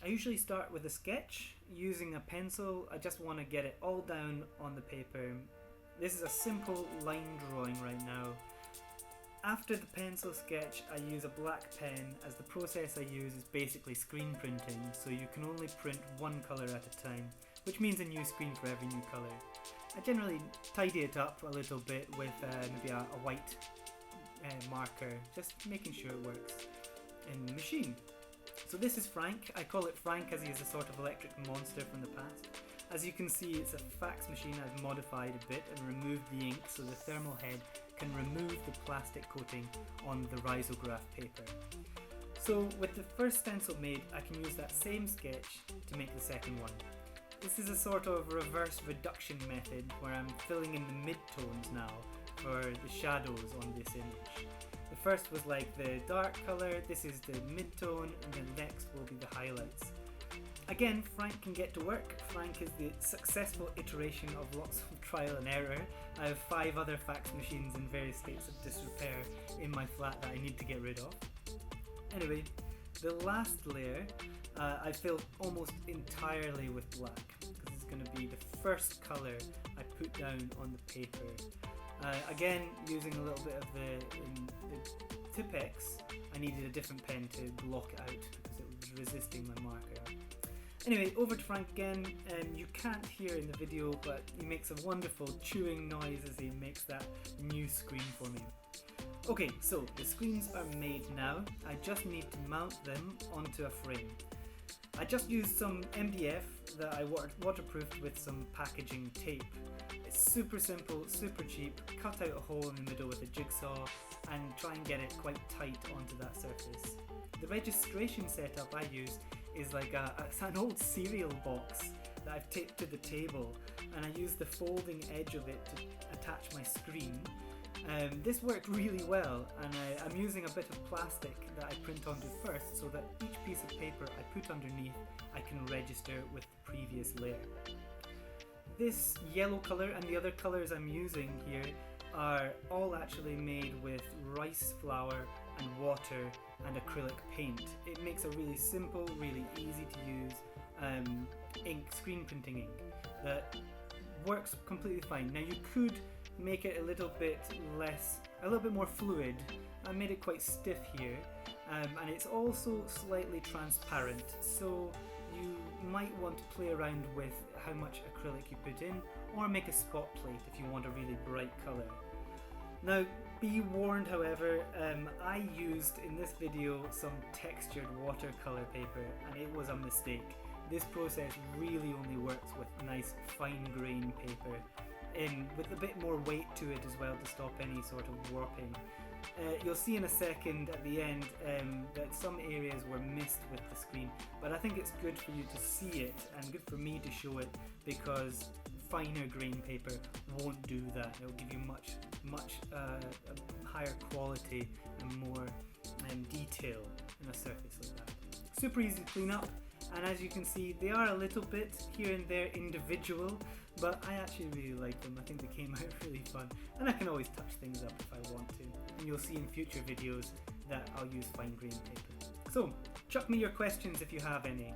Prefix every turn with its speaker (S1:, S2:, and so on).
S1: I usually start with a sketch using a pencil. I just want to get it all down on the paper. This is a simple line drawing right now. After the pencil sketch, I use a black pen, as the process I use is basically screen printing, so you can only print one colour at a time, which means a new screen for every new colour. I generally tidy it up a little bit with maybe a white marker, just making sure it works in the machine. So this is Frank. I call it Frank as he is a sort of electric monster from the past. As you can see, it's a fax machine I've modified a bit and removed the ink so the thermal head can remove the plastic coating on the risograph paper. So with the first stencil made, I can use that same sketch to make the second one. This is a sort of reverse reduction method where I'm filling in the mid-tones now for the shadows on this image. The first was like the dark colour, this is the mid-tone, and then next will be the highlights. Again, Frank can get to work. Frank is the successful iteration of lots of trial and error. I have 5 other fax machines in various states of disrepair in my flat that I need to get rid of. Anyway, the last layer I filled almost entirely with black, because it's going to be the first colour I put down on the paper. Again, using a little bit of the Tipex, I needed a different pen to block it out because it was resisting my marker. Anyway, over to Frank again. You can't hear in the video, but he makes a wonderful chewing noise as he makes that new screen for me. Okay, so the screens are made now. I just need to mount them onto a frame. I just used some MDF that I waterproofed with some packaging tape. It's super simple, super cheap. Cut out a hole in the middle with a jigsaw and try and get it quite tight onto that surface. The registration setup I use is like an old cereal box that I've taped to the table, and I use the folding edge of it to attach my screen. This worked really well, and I'm using a bit of plastic that I print onto first so that each piece of paper I put underneath I can register with the previous layer. This yellow colour and the other colours I'm using here are all actually made with rice flour and water and acrylic paint. It makes a really simple, really easy to use ink, screen printing ink that works completely fine. Now you could make it a little bit more fluid. I made it quite stiff here, and it's also slightly transparent, so you might want to play around with how much acrylic you put in, or make a spot plate if you want a really bright colour. Now, be warned however, I used in this video some textured watercolour paper and it was a mistake. This process really only works with nice fine grain paper, with a bit more weight to it as well to stop any sort of warping. You'll see in a second at the end that some areas were missed with the screen, but I think it's good for you to see it and good for me to show it, because finer grain paper won't do that. It'll give you much higher quality and more detail in a surface like that. Super easy to clean up, and as you can see they are a little bit here and there individual, but I actually really like them. I think they came out really fun, and I can always touch things up if I want to, and you'll see in future videos that I'll use fine grain paper. So chuck me your questions if you have any.